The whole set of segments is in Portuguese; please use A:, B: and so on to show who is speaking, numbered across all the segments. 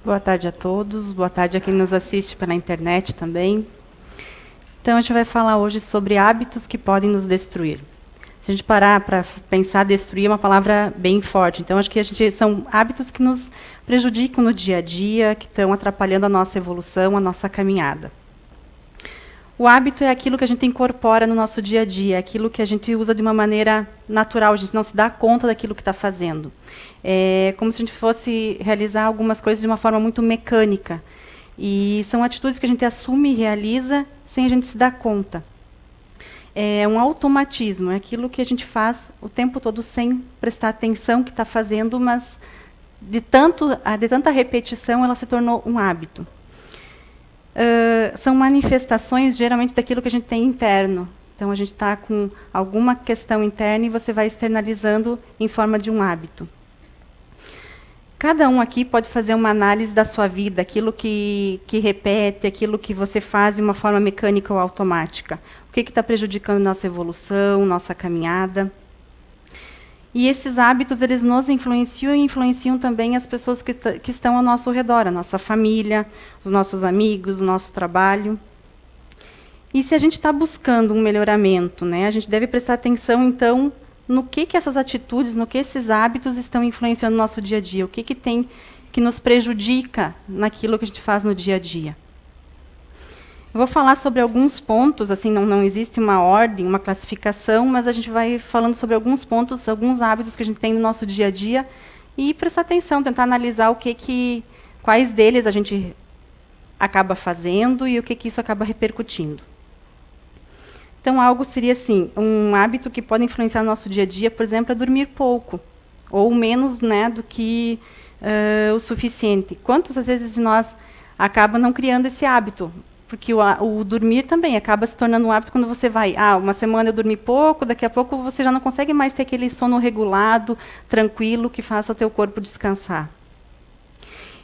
A: Boa tarde a todos, boa tarde a quem nos assiste pela internet também. Então, a gente vai falar hoje sobre hábitos que podem nos destruir. Se a gente parar para pensar, destruir é uma palavra bem forte. Então, acho que são hábitos que nos prejudicam no dia a dia, que estão atrapalhando a nossa evolução, a nossa caminhada. O hábito é aquilo que a gente incorpora no nosso dia a dia, aquilo que a gente usa de uma maneira natural, a gente não se dá conta daquilo que está fazendo. É como se a gente fosse realizar algumas coisas de uma forma muito mecânica. E são atitudes que a gente assume e realiza sem a gente se dar conta. É um automatismo, é aquilo que a gente faz o tempo todo sem prestar atenção que está fazendo, mas de tanta repetição ela se tornou um hábito. São manifestações, geralmente, daquilo que a gente tem interno. Então, a gente está com alguma questão interna e você vai externalizando em forma de um hábito. Cada um aqui pode fazer uma análise da sua vida, aquilo que repete, aquilo que você faz de uma forma mecânica ou automática. O que está prejudicando nossa evolução, nossa caminhada. E esses hábitos, eles nos influenciam e influenciam também as pessoas que estão ao nosso redor, a nossa família, os nossos amigos, o nosso trabalho. E se a gente está buscando um melhoramento, né, a gente deve prestar atenção, então, no que essas atitudes, no que esses hábitos estão influenciando no nosso dia a dia, o que tem que nos prejudica naquilo que a gente faz no dia a dia. Eu vou falar sobre alguns pontos, assim, não existe uma ordem, uma classificação, mas a gente vai falando sobre alguns pontos, alguns hábitos que a gente tem no nosso dia a dia e prestar atenção, tentar analisar quais deles a gente acaba fazendo e o que isso acaba repercutindo. Então, algo seria assim, um hábito que pode influenciar no nosso dia a dia, por exemplo, é dormir pouco, ou menos, né, do que o suficiente. Quantas vezes de nós acaba não criando esse hábito? Porque o dormir também acaba se tornando um hábito quando você vai, uma semana eu dormi pouco, daqui a pouco você já não consegue mais ter aquele sono regulado, tranquilo, que faça o teu corpo descansar.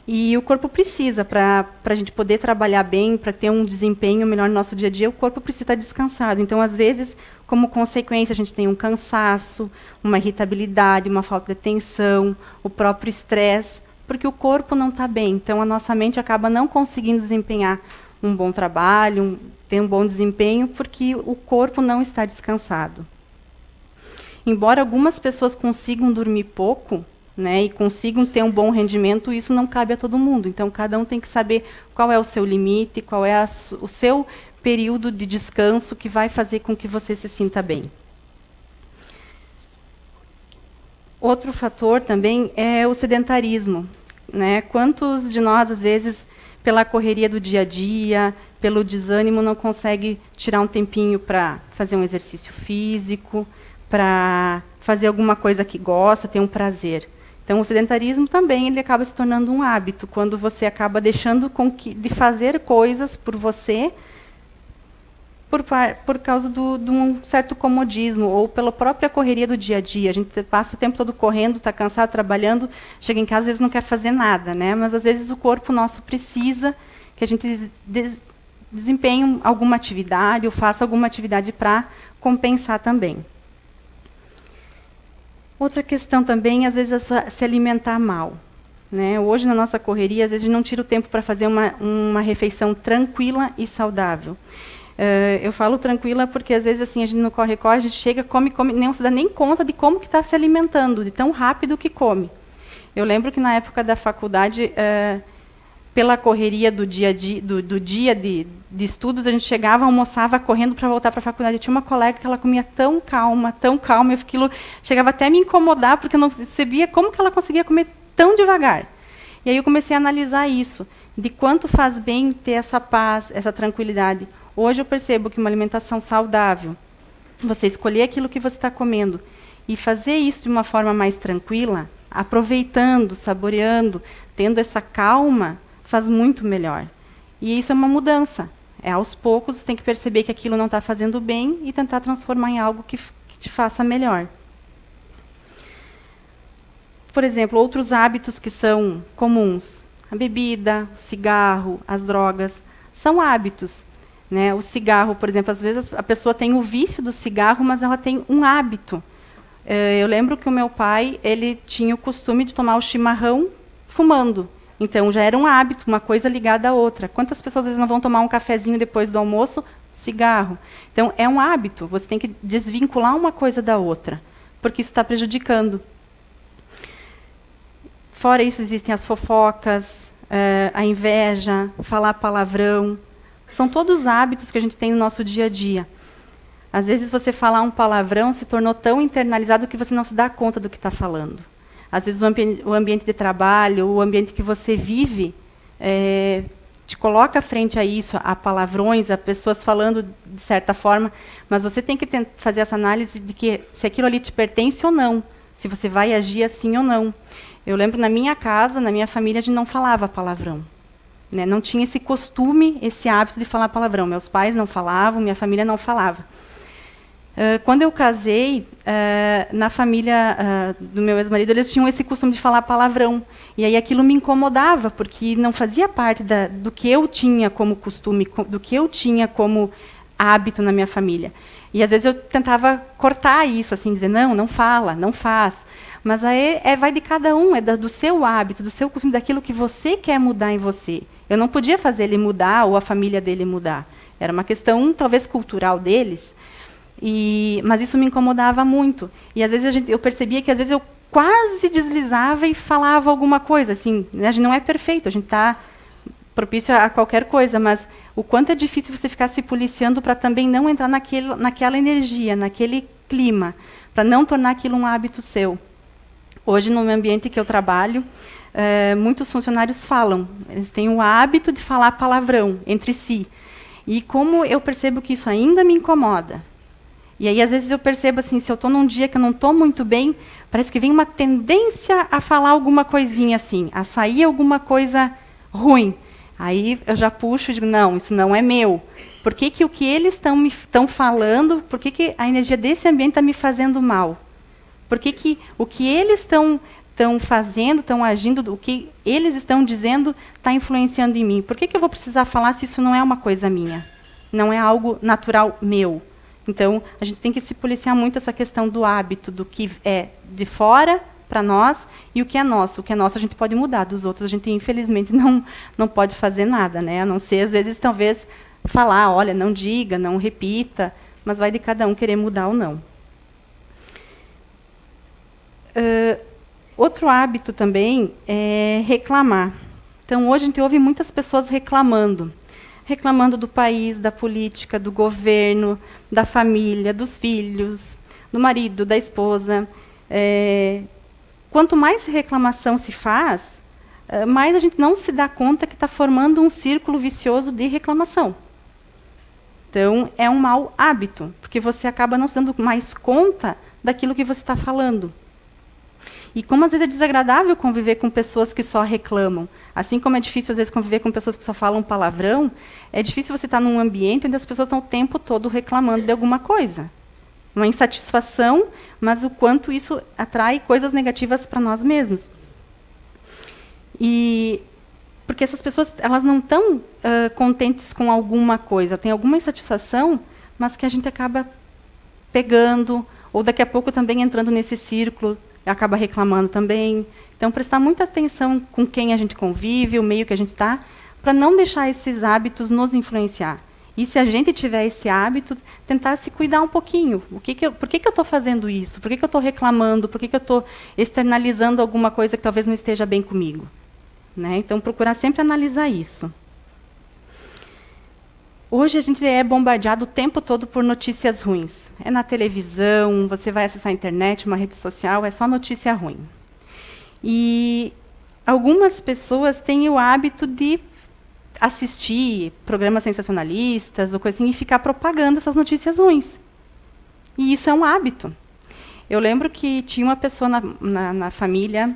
A: E o corpo precisa, para a gente poder trabalhar bem, para ter um desempenho melhor no nosso dia a dia, o corpo precisa estar descansado. Então, às vezes, como consequência, a gente tem um cansaço, uma irritabilidade, uma falta de atenção, o próprio estresse, porque o corpo não está bem. Então, a nossa mente acaba não conseguindo desempenhar um bom trabalho, ter um bom desempenho, porque o corpo não está descansado. Embora algumas pessoas consigam dormir pouco, né, e consigam ter um bom rendimento, isso não cabe a todo mundo. Então, cada um tem que saber qual é o seu limite, qual é o seu período de descanso que vai fazer com que você se sinta bem. Outro fator também é o sedentarismo, né? Quantos de nós, às vezes, pela correria do dia a dia, pelo desânimo, não consegue tirar um tempinho para fazer um exercício físico, para fazer alguma coisa que gosta, ter um prazer. Então, o sedentarismo também ele acaba se tornando um hábito, quando você acaba deixando de fazer coisas por você, por causa de um certo comodismo, ou pela própria correria do dia a dia. A gente passa o tempo todo correndo, está cansado, trabalhando, chega em casa, às vezes não quer fazer nada, né? Mas, às vezes, o corpo nosso precisa que a gente desempenhe alguma atividade, ou faça alguma atividade para compensar também. Outra questão também, às vezes, é se alimentar mal. Né? Hoje, na nossa correria, às vezes, a gente não tira o tempo para fazer uma refeição tranquila e saudável. Eu falo tranquila porque, às vezes, assim, a gente não corre-corre, a gente chega, come, não se dá nem conta de como que está se alimentando, de tão rápido que come. Eu lembro que, na época da faculdade, pela correria do dia de estudos, a gente chegava, almoçava, correndo para voltar para a faculdade. Eu tinha uma colega que ela comia tão calma, aquilo chegava até a me incomodar, porque eu não sabia como que ela conseguia comer tão devagar. E aí eu comecei a analisar isso, de quanto faz bem ter essa paz, essa tranquilidade. Hoje eu percebo que uma alimentação saudável, você escolher aquilo que você está comendo e fazer isso de uma forma mais tranquila, aproveitando, saboreando, tendo essa calma, faz muito melhor. E isso é uma mudança. Aos poucos, você tem que perceber que aquilo não está fazendo bem e tentar transformar em algo que te faça melhor. Por exemplo, outros hábitos que são comuns. A bebida, o cigarro, as drogas, são hábitos. Né? O cigarro, por exemplo, às vezes a pessoa tem o vício do cigarro, mas ela tem um hábito. Eu lembro que o meu pai ele tinha o costume de tomar o chimarrão fumando. Então, já era um hábito, uma coisa ligada à outra. Quantas pessoas às vezes não vão tomar um cafezinho depois do almoço? Cigarro. Então, é um hábito. Você tem que desvincular uma coisa da outra, porque isso está prejudicando. Fora isso, existem as fofocas, a inveja, falar palavrão. São todos hábitos que a gente tem no nosso dia a dia. Às vezes, você falar um palavrão se tornou tão internalizado que você não se dá conta do que está falando. Às vezes, o ambiente de trabalho, o ambiente que você vive, te coloca frente a isso, a palavrões, a pessoas falando de certa forma, mas você tem que fazer essa análise de que se aquilo ali te pertence ou não, se você vai agir assim ou não. Eu lembro, na minha casa, na minha família, a gente não falava palavrão. Né? Não tinha esse costume, esse hábito de falar palavrão. Meus pais não falavam, minha família não falava. Quando eu casei, na família do meu ex-marido, eles tinham esse costume de falar palavrão. E aí aquilo me incomodava, porque não fazia parte do que eu tinha como costume, do que eu tinha como hábito na minha família. E às vezes eu tentava cortar isso, assim, dizer, não fala, não faz. Mas aí vai de cada um, do seu hábito, do seu costume, daquilo que você quer mudar em você. Eu não podia fazer ele mudar ou a família dele mudar. Era uma questão, talvez, cultural deles. Mas isso me incomodava muito. E às vezes eu percebia que às vezes eu quase deslizava e falava alguma coisa. Assim, né? A gente não é perfeito, a gente está propício a qualquer coisa, mas o quanto é difícil você ficar se policiando para também não entrar naquela energia, naquele clima, para não tornar aquilo um hábito seu. Hoje, no ambiente que eu trabalho, muitos funcionários falam, eles têm o hábito de falar palavrão entre si. E como eu percebo que isso ainda me incomoda. E aí, às vezes, eu percebo, assim, se eu estou num dia que eu não estou muito bem, parece que vem uma tendência a falar alguma coisinha assim, a sair alguma coisa ruim. Aí eu já puxo e digo, não, isso não é meu. Por que o que eles estão falando, por que a energia desse ambiente está me fazendo mal? Por que o que eles estão fazendo, estão agindo, o que eles estão dizendo está influenciando em mim? Por que eu vou precisar falar se isso não é uma coisa minha? Não é algo natural meu? Então, a gente tem que se policiar muito essa questão do hábito, do que é de fora para nós e o que é nosso. O que é nosso a gente pode mudar, dos outros a gente, infelizmente, não pode fazer nada, né? A não ser, às vezes, talvez, falar, olha, não diga, não repita, mas vai de cada um querer mudar ou não. Outro hábito também é reclamar. Então, hoje a gente ouve muitas pessoas reclamando do país, da política, do governo, da família, dos filhos, do marido, da esposa. Quanto mais reclamação se faz, mais a gente não se dá conta que está formando um círculo vicioso de reclamação. Então, é um mau hábito, porque você acaba não se dando mais conta daquilo que você está falando. E como às vezes é desagradável conviver com pessoas que só reclamam, assim como é difícil às vezes conviver com pessoas que só falam palavrão, é difícil você estar num ambiente onde as pessoas estão o tempo todo reclamando de alguma coisa. Uma insatisfação, mas o quanto isso atrai coisas negativas para nós mesmos. Porque essas pessoas elas não estão contentes com alguma coisa, tem alguma insatisfação, mas que a gente acaba pegando, ou daqui a pouco também entrando nesse círculo, acaba reclamando também. Então, prestar muita atenção com quem a gente convive, o meio que a gente está, para não deixar esses hábitos nos influenciar. E se a gente tiver esse hábito, tentar se cuidar um pouquinho. Por que eu estou fazendo isso? Por que eu estou reclamando? Por que eu estou externalizando alguma coisa que talvez não esteja bem comigo? Né? Então, procurar sempre analisar isso. Hoje a gente é bombardeado o tempo todo por notícias ruins. É na televisão, você vai acessar a internet, uma rede social, é só notícia ruim. E algumas pessoas têm o hábito de assistir programas sensacionalistas ou coisa assim, e ficar propagando essas notícias ruins. E isso é um hábito. Eu lembro que tinha uma pessoa na família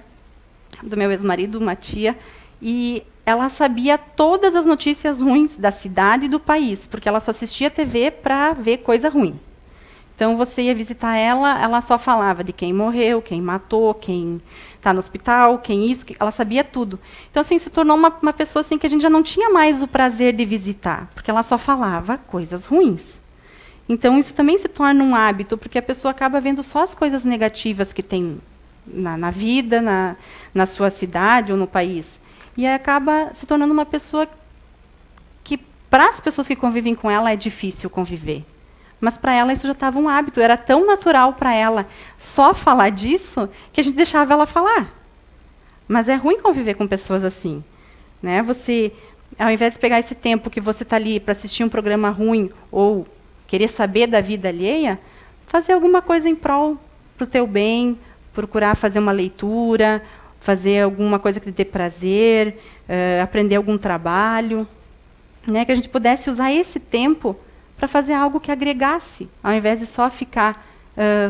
A: do meu ex-marido, uma tia, e ela sabia todas as notícias ruins da cidade e do país, porque ela só assistia TV para ver coisa ruim. Então, você ia visitar ela, ela só falava de quem morreu, quem matou, quem está no hospital, quem isso, ela sabia tudo. Então, assim, se tornou uma pessoa assim, que a gente já não tinha mais o prazer de visitar, porque ela só falava coisas ruins. Então, isso também se torna um hábito, porque a pessoa acaba vendo só as coisas negativas que tem na vida, na sua cidade ou no país. E aí acaba se tornando uma pessoa que, para as pessoas que convivem com ela, é difícil conviver. Mas para ela isso já estava um hábito, era tão natural para ela só falar disso, que a gente deixava ela falar. Mas é ruim conviver com pessoas assim. Né? Você, ao invés de pegar esse tempo que você está ali para assistir um programa ruim, ou querer saber da vida alheia, fazer alguma coisa em prol para o teu bem, procurar fazer uma leitura, fazer alguma coisa que te dê prazer, aprender algum trabalho, né? Que a gente pudesse usar esse tempo para fazer algo que agregasse, ao invés de só ficar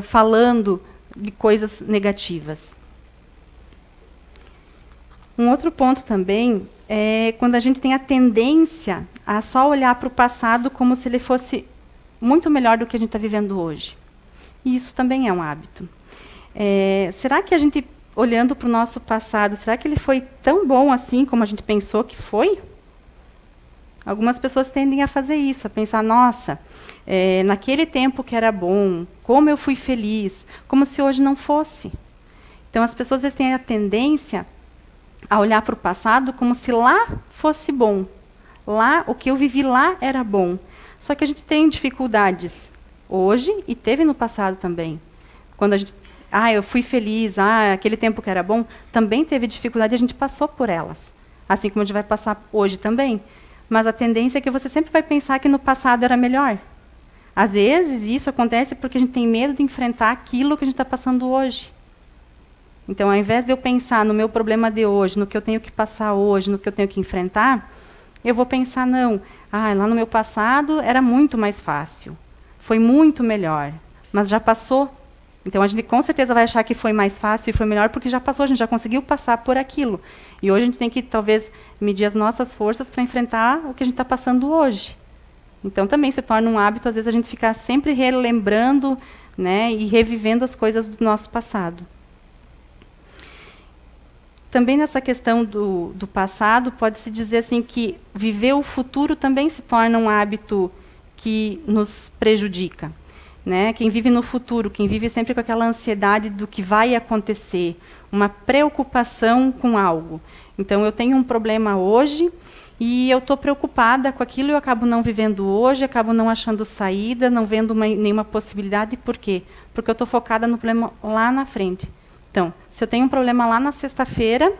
A: falando de coisas negativas. Um outro ponto também é quando a gente tem a tendência a só olhar para o passado como se ele fosse muito melhor do que a gente está vivendo hoje. E isso também é um hábito. Será que a gente, olhando para o nosso passado, será que ele foi tão bom assim como a gente pensou que foi? Algumas pessoas tendem a fazer isso, a pensar, nossa, naquele tempo que era bom, como eu fui feliz, como se hoje não fosse. Então, as pessoas às vezes têm a tendência a olhar para o passado como se lá fosse bom. Lá, o que eu vivi lá era bom. Só que a gente tem dificuldades hoje e teve no passado também. Quando a gente, eu fui feliz, aquele tempo que era bom, também teve dificuldade e a gente passou por elas. Assim como a gente vai passar hoje também. Mas a tendência é que você sempre vai pensar que no passado era melhor. Às vezes, isso acontece porque a gente tem medo de enfrentar aquilo que a gente está passando hoje. Então, ao invés de eu pensar no meu problema de hoje, no que eu tenho que passar hoje, no que eu tenho que enfrentar, eu vou pensar, não, lá no meu passado era muito mais fácil. Foi muito melhor, mas já passou. Então, a gente com certeza vai achar que foi mais fácil e foi melhor porque já passou, a gente já conseguiu passar por aquilo. E hoje a gente tem que, talvez, medir as nossas forças para enfrentar o que a gente está passando hoje. Então, também se torna um hábito, às vezes, a gente ficar sempre relembrando, né, e revivendo as coisas do nosso passado. Também nessa questão do passado, pode-se dizer assim que viver o futuro também se torna um hábito que nos prejudica. Né? Quem vive no futuro, quem vive sempre com aquela ansiedade do que vai acontecer, uma preocupação com algo. Então, eu tenho um problema hoje e eu estou preocupada com aquilo e eu acabo não vivendo hoje, acabo não achando saída, não vendo nenhuma possibilidade. Por quê? Porque eu estou focada no problema lá na frente. Então, se eu tenho um problema lá na sexta-feira,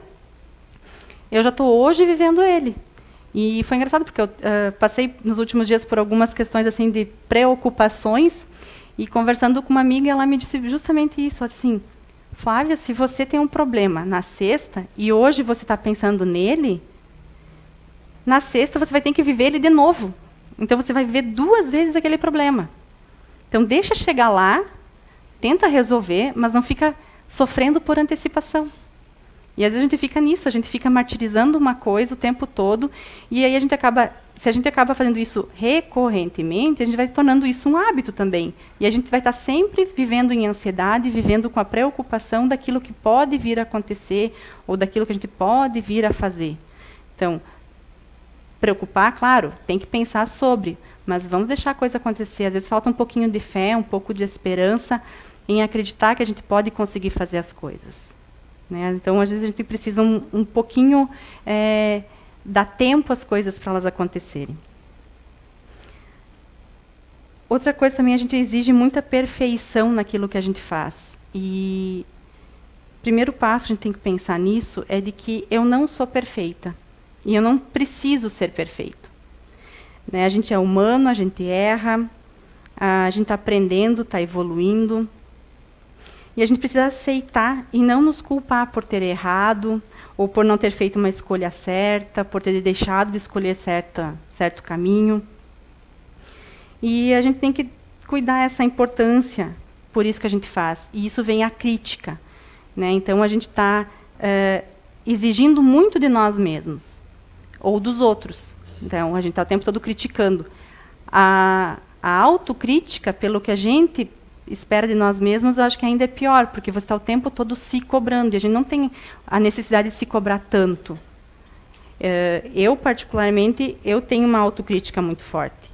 A: eu já estou hoje vivendo ele. E foi engraçado, porque eu passei nos últimos dias por algumas questões assim de preocupações, e conversando com uma amiga, ela me disse justamente isso, assim, Flávia, se você tem um problema na sexta, e hoje você está pensando nele, na sexta você vai ter que viver ele de novo. Então, você vai viver 2 vezes aquele problema. Então, deixa chegar lá, tenta resolver, mas não fica sofrendo por antecipação. E às vezes a gente fica nisso, a gente fica martirizando uma coisa o tempo todo, e aí a gente acaba, se a gente acaba fazendo isso recorrentemente, a gente vai tornando isso um hábito também. E a gente vai estar sempre vivendo em ansiedade, vivendo com a preocupação daquilo que pode vir a acontecer, ou daquilo que a gente pode vir a fazer. Então, preocupar, claro, tem que pensar sobre, mas vamos deixar a coisa acontecer. Às vezes falta um pouquinho de fé, um pouco de esperança, em acreditar que a gente pode conseguir fazer as coisas. Né? Então, às vezes, a gente precisa um pouquinho dar tempo às coisas para elas acontecerem. Outra coisa também, a gente exige muita perfeição naquilo que a gente faz. E o primeiro passo, a gente tem que pensar nisso, é de que eu não sou perfeita. E eu não preciso ser perfeito. Né? A gente é humano, a gente erra, a gente está aprendendo, está evoluindo. E a gente precisa aceitar e não nos culpar por ter errado, ou por não ter feito uma escolha certa, por ter deixado de escolher certo caminho. E a gente tem que cuidar dessa importância, por isso que a gente faz. E isso vem a crítica. Né? Então, a gente está exigindo muito de nós mesmos, ou dos outros. Então, a gente está o tempo todo criticando. A autocrítica, pelo que a gente espera de nós mesmos, eu acho que ainda é pior, porque você está o tempo todo se cobrando, e a gente não tem a necessidade de se cobrar tanto. Eu, particularmente, eu tenho uma autocrítica muito forte.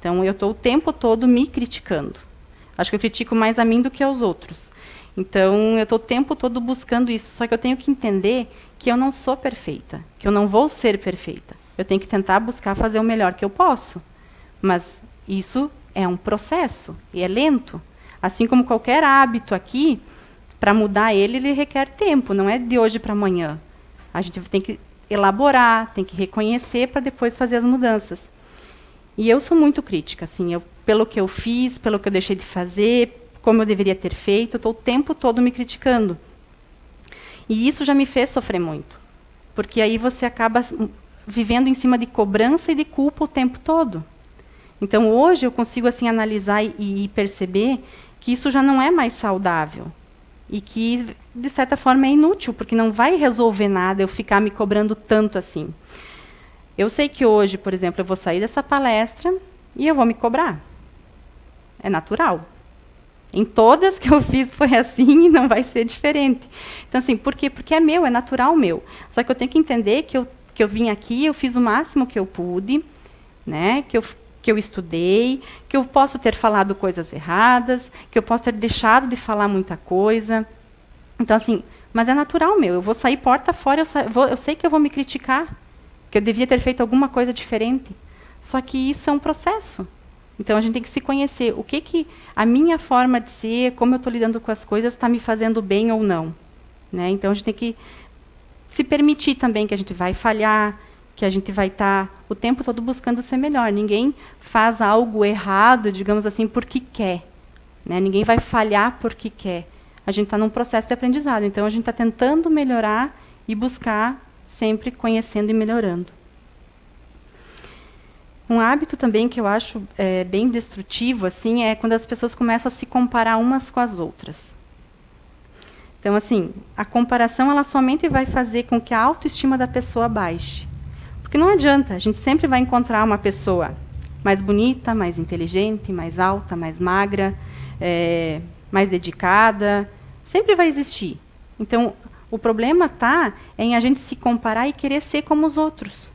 A: Então, eu estou o tempo todo me criticando. Acho que eu critico mais a mim do que aos outros. Então, eu estou o tempo todo buscando isso. Só que eu tenho que entender que eu não sou perfeita, que eu não vou ser perfeita. Eu tenho que tentar buscar fazer o melhor que eu posso. Mas isso é um processo e é lento. Assim como qualquer hábito aqui, para mudar ele requer tempo, não é de hoje para amanhã. A gente tem que elaborar, tem que reconhecer para depois fazer as mudanças. E eu sou muito crítica, assim, pelo que eu fiz, pelo que eu deixei de fazer, como eu deveria ter feito, eu estou o tempo todo me criticando. E isso já me fez sofrer muito, porque aí você acaba vivendo em cima de cobrança e de culpa o tempo todo. Então, hoje eu consigo assim analisar e perceber que isso já não é mais saudável e que, de certa forma, é inútil, porque não vai resolver nada eu ficar me cobrando tanto assim. Eu sei que hoje, por exemplo, eu vou sair dessa palestra e eu vou me cobrar. É natural. Em todas que eu fiz foi assim e não vai ser diferente. Então, assim, por quê? Porque é meu, é natural meu. Só que eu tenho que entender que eu vim aqui, eu fiz o máximo que eu pude, né? Que eu estudei, que eu posso ter falado coisas erradas, que eu posso ter deixado de falar muita coisa. Então, assim, mas é natural meu. Eu vou sair porta fora, eu sei que eu vou me criticar, que eu devia ter feito alguma coisa diferente. Só que isso é um processo. Então, a gente tem que se conhecer. O que a minha forma de ser, como eu estou lidando com as coisas, está me fazendo bem ou não. Né? Então, a gente tem que se permitir também que a gente vai falhar, que a gente vai estar o tempo todo buscando ser melhor. Ninguém faz algo errado, digamos assim, porque quer. Né? Ninguém vai falhar porque quer. A gente está num processo de aprendizado. Então, a gente está tentando melhorar e buscar, sempre conhecendo e melhorando. Um hábito também que eu acho bem destrutivo assim, é quando as pessoas começam a se comparar umas com as outras. Então, assim, a comparação ela somente vai fazer com que a autoestima da pessoa baixe. Porque não adianta, a gente sempre vai encontrar uma pessoa mais bonita, mais inteligente, mais alta, mais magra, mais dedicada. Sempre vai existir. Então, o problema está em a gente se comparar e querer ser como os outros.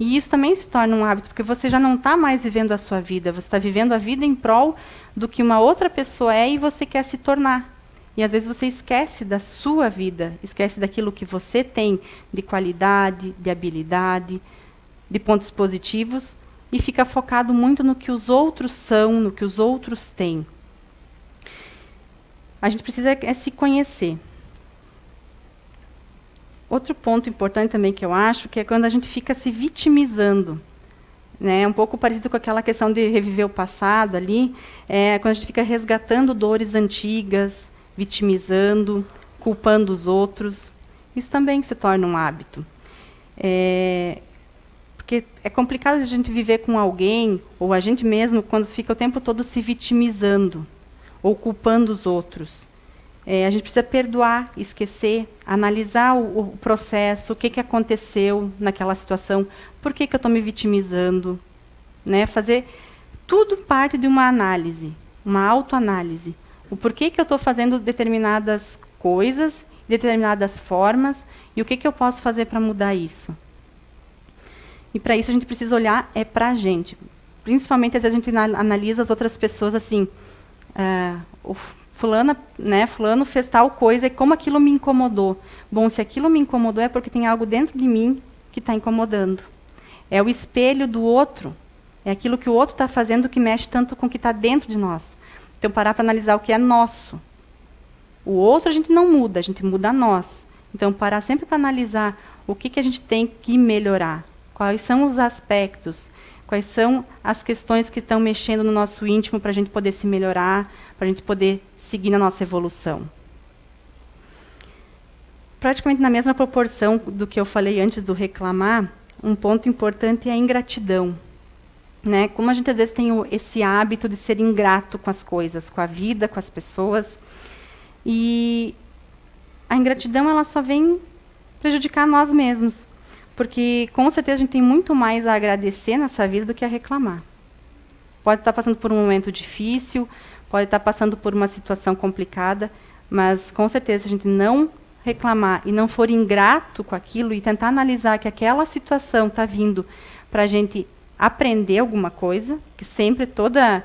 A: E isso também se torna um hábito, porque você já não está mais vivendo a sua vida, você está vivendo a vida em prol do que uma outra pessoa é e você quer se tornar. E às vezes você esquece da sua vida, esquece daquilo que você tem de qualidade, de habilidade, de pontos positivos, e fica focado muito no que os outros são, no que os outros têm. A gente precisa se conhecer. Outro ponto importante também que eu acho, que é quando a gente fica se vitimizando. Né? É um pouco parecido com aquela questão de reviver o passado ali, quando a gente fica resgatando dores antigas, vitimizando, culpando os outros. Isso também se torna um hábito. Porque é complicado a gente viver com alguém, ou a gente mesmo, quando fica o tempo todo se vitimizando, ou culpando os outros. A gente precisa perdoar, esquecer, analisar o processo, o que aconteceu naquela situação, por que eu estou me vitimizando. Né? Fazer tudo parte de uma análise, uma autoanálise. O porquê que eu estou fazendo determinadas coisas, determinadas formas, e o que eu posso fazer para mudar isso. E para isso a gente precisa olhar para a gente. Principalmente, às vezes, a gente analisa as outras pessoas assim, fulano fez tal coisa e como aquilo me incomodou. Bom, se aquilo me incomodou é porque tem algo dentro de mim que está incomodando. É o espelho do outro. É aquilo que o outro está fazendo que mexe tanto com o que está dentro de nós. Então, parar para analisar o que é nosso. O outro a gente não muda, a gente muda nós. Então, parar sempre para analisar o que a gente tem que melhorar. Quais são os aspectos, quais são as questões que estão mexendo no nosso íntimo para a gente poder se melhorar, para a gente poder seguir na nossa evolução. Praticamente na mesma proporção do que eu falei antes do reclamar, um ponto importante é a ingratidão. Né? Como a gente às vezes tem esse hábito de ser ingrato com as coisas, com a vida, com as pessoas. E a ingratidão ela só vem prejudicar nós mesmos. Porque com certeza a gente tem muito mais a agradecer nessa vida do que a reclamar. Pode estar passando por um momento difícil, pode estar passando por uma situação complicada, mas com certeza se a gente não reclamar e não for ingrato com aquilo e tentar analisar que aquela situação está vindo para a gente aprender alguma coisa, que sempre toda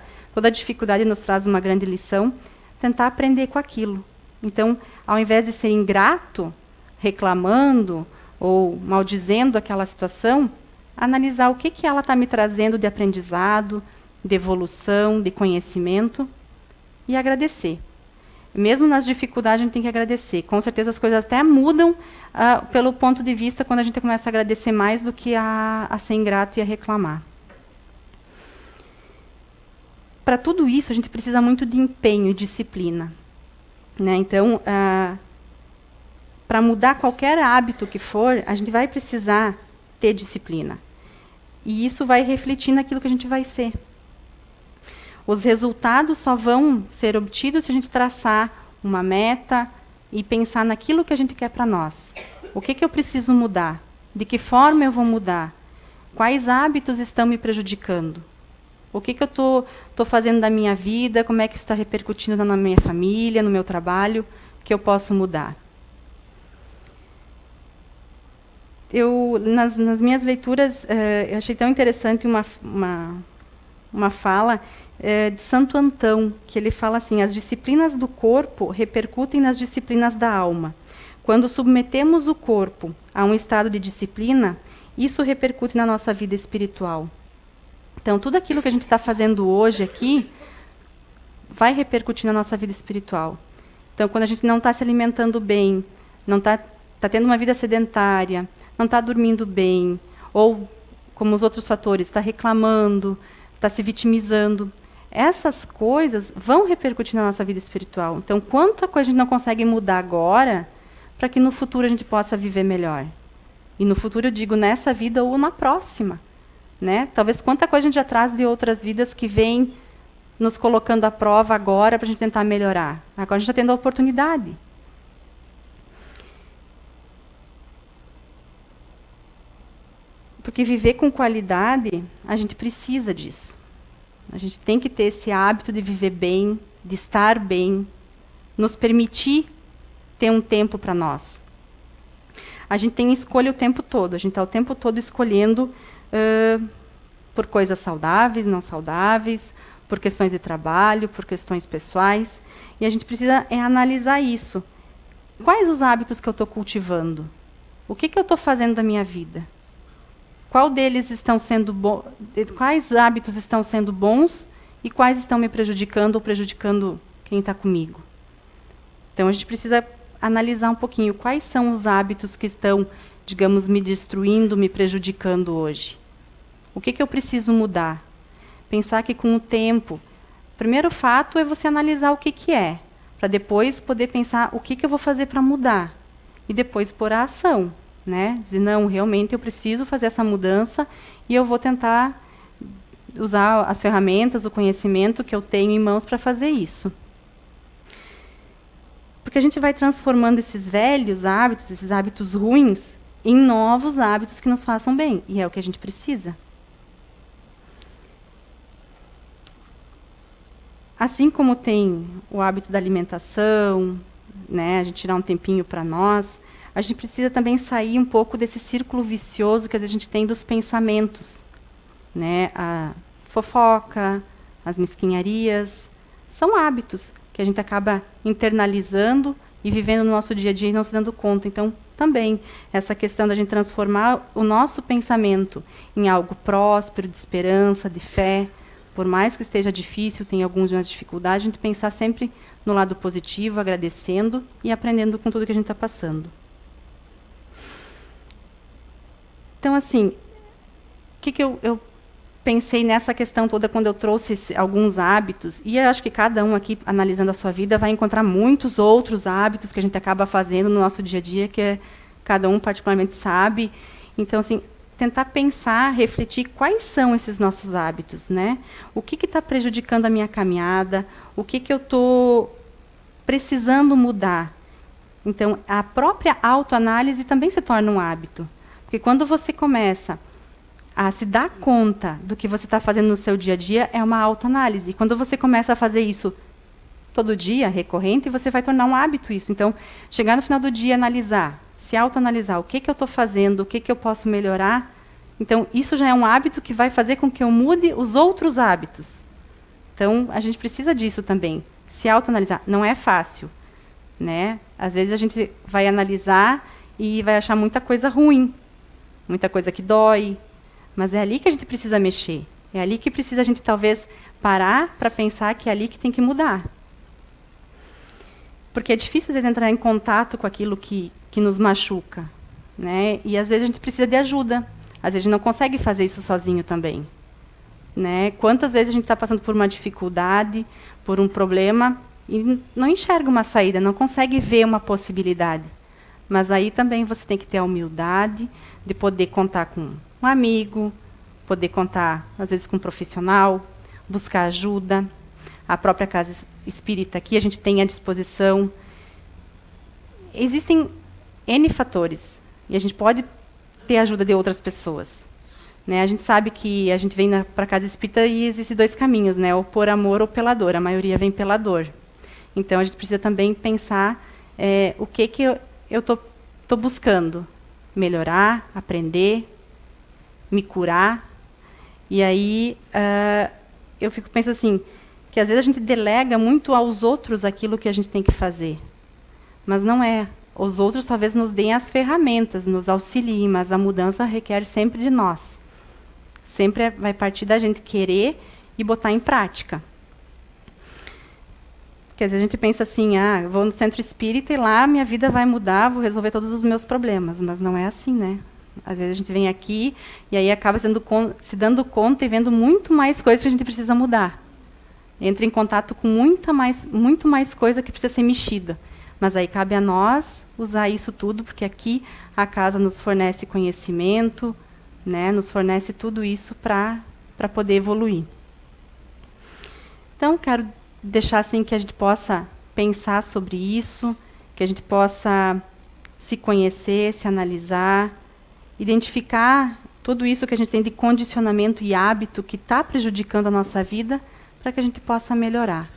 A: dificuldade nos traz uma grande lição, tentar aprender com aquilo. Então, ao invés de ser ingrato, reclamando ou maldizendo aquela situação, analisar o que ela está me trazendo de aprendizado, de evolução, de conhecimento, e agradecer. Mesmo nas dificuldades, a gente tem que agradecer. Com certeza as coisas até mudam pelo ponto de vista quando a gente começa a agradecer mais do que a ser ingrato e a reclamar. Para tudo isso, a gente precisa muito de empenho e disciplina. Né? Então, para mudar qualquer hábito que for, a gente vai precisar ter disciplina. E isso vai refletir naquilo que a gente vai ser. Os resultados só vão ser obtidos se a gente traçar uma meta e pensar naquilo que a gente quer para nós. O que eu preciso mudar? De que forma eu vou mudar? Quais hábitos estão me prejudicando? O que eu estou fazendo da minha vida? Como é que isso está repercutindo na minha família, no meu trabalho? Que eu posso mudar? Nas minhas leituras, eu achei tão interessante uma fala de Santo Antão, que ele fala assim: as disciplinas do corpo repercutem nas disciplinas da alma. Quando submetemos o corpo a um estado de disciplina, isso repercute na nossa vida espiritual. Então, tudo aquilo que a gente está fazendo hoje aqui vai repercutir na nossa vida espiritual. Então, quando a gente não está se alimentando bem, não está tendo uma vida sedentária, não está dormindo bem, ou, como os outros fatores, está reclamando, está se vitimizando, essas coisas vão repercutir na nossa vida espiritual. Então, quanta coisa a gente não consegue mudar agora, para que no futuro a gente possa viver melhor. E no futuro eu digo nessa vida ou na próxima. Né? Talvez quanta coisa a gente já traz de outras vidas que vem nos colocando à prova agora para a gente tentar melhorar. Agora a gente está tendo a oportunidade. Porque viver com qualidade, a gente precisa disso. A gente tem que ter esse hábito de viver bem, de estar bem, nos permitir ter um tempo para nós. A gente tem escolha o tempo todo, a gente está o tempo todo escolhendo por coisas saudáveis, não saudáveis, por questões de trabalho, por questões pessoais. E a gente precisa analisar isso. Quais os hábitos que eu estou cultivando? O que eu estou fazendo da minha vida? Qual deles estão sendo quais hábitos estão sendo bons e quais estão me prejudicando ou prejudicando quem está comigo? Então, a gente precisa analisar um pouquinho quais são os hábitos que estão, digamos, me destruindo, me prejudicando hoje. O que eu preciso mudar? Pensar que com o tempo, o primeiro fato é você analisar o que é, para depois poder pensar o que eu vou fazer para mudar. E depois pôr a ação. Né? Dizer, não, realmente eu preciso fazer essa mudança e eu vou tentar usar as ferramentas, o conhecimento que eu tenho em mãos para fazer isso. Porque a gente vai transformando esses velhos hábitos, esses hábitos ruins, em novos hábitos que nos façam bem. E é o que a gente precisa. Assim como tem o hábito da alimentação, né, a gente tirar um tempinho para nós, a gente precisa também sair um pouco desse círculo vicioso que às vezes a gente tem dos pensamentos. Né? A fofoca, as mesquinharias, são hábitos que a gente acaba internalizando e vivendo no nosso dia a dia e não se dando conta. Então, também, essa questão da gente transformar o nosso pensamento em algo próspero, de esperança, de fé, por mais que esteja difícil, tem algumas dificuldades, a gente pensar sempre no lado positivo, agradecendo e aprendendo com tudo que a gente está passando. Então, assim, o que eu pensei nessa questão toda quando eu trouxe alguns hábitos, e eu acho que cada um aqui, analisando a sua vida, vai encontrar muitos outros hábitos que a gente acaba fazendo no nosso dia a dia, que cada um particularmente sabe. Então, assim, tentar pensar, refletir quais são esses nossos hábitos, né? O que está prejudicando a minha caminhada? O que eu estou precisando mudar? Então, a própria autoanálise também se torna um hábito. Porque quando você começa a se dar conta do que você está fazendo no seu dia a dia, é uma autoanálise. E quando você começa a fazer isso todo dia, recorrente, você vai tornar um hábito isso. Então, chegar no final do dia, analisar, se autoanalisar, o que eu estou fazendo, o que eu posso melhorar. Então, isso já é um hábito que vai fazer com que eu mude os outros hábitos. Então, a gente precisa disso também, se autoanalisar. Não é fácil. né? Às vezes a gente vai analisar e vai achar muita coisa ruim, muita coisa que dói, mas é ali que a gente precisa mexer. É ali que precisa a gente talvez parar para pensar que é ali que tem que mudar. Porque é difícil às vezes entrar em contato com aquilo que nos machuca, né? E às vezes a gente precisa de ajuda. Às vezes a gente não consegue fazer isso sozinho também, né? Quantas vezes a gente está passando por uma dificuldade, por um problema e não enxerga uma saída, não consegue ver uma possibilidade. Mas aí também você tem que ter a humildade de poder contar com um amigo, poder contar, às vezes, com um profissional, buscar ajuda. A própria casa espírita aqui a gente tem à disposição. Existem N fatores e a gente pode ter a ajuda de outras pessoas, né? A gente sabe que a gente vem para a casa espírita e existem dois caminhos, né? Ou por amor ou pela dor. A maioria vem pela dor. Então, a gente precisa também pensar o que eu tô buscando. Melhorar, aprender, me curar. E aí, eu fico pensando assim, que às vezes a gente delega muito aos outros aquilo que a gente tem que fazer. Mas não é. Os outros talvez nos deem as ferramentas, nos auxiliem, mas a mudança requer sempre de nós. Sempre vai partir da gente querer e botar em prática. Porque às vezes a gente pensa assim, vou no centro espírita e lá minha vida vai mudar, vou resolver todos os meus problemas. Mas não é assim, né? Às vezes a gente vem aqui e aí acaba se dando conta e vendo muito mais coisas que a gente precisa mudar. Entra em contato com muito mais coisa que precisa ser mexida. Mas aí cabe a nós usar isso tudo, porque aqui a casa nos fornece conhecimento, né? Nos fornece tudo isso para poder evoluir. Então, quero deixar assim que a gente possa pensar sobre isso, que a gente possa se conhecer, se analisar, identificar tudo isso que a gente tem de condicionamento e hábito que está prejudicando a nossa vida, para que a gente possa melhorar,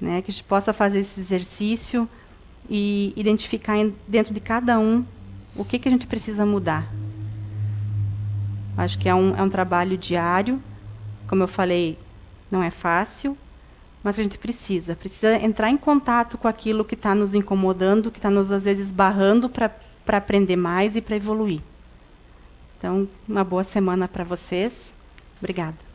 A: né? Que a gente possa fazer esse exercício e identificar dentro de cada um o que a gente precisa mudar. Acho que é um trabalho diário, como eu falei, não é fácil, mas a gente precisa entrar em contato com aquilo que está nos incomodando, que está nos, às vezes, barrando para aprender mais e para evoluir. Então, uma boa semana para vocês. Obrigada.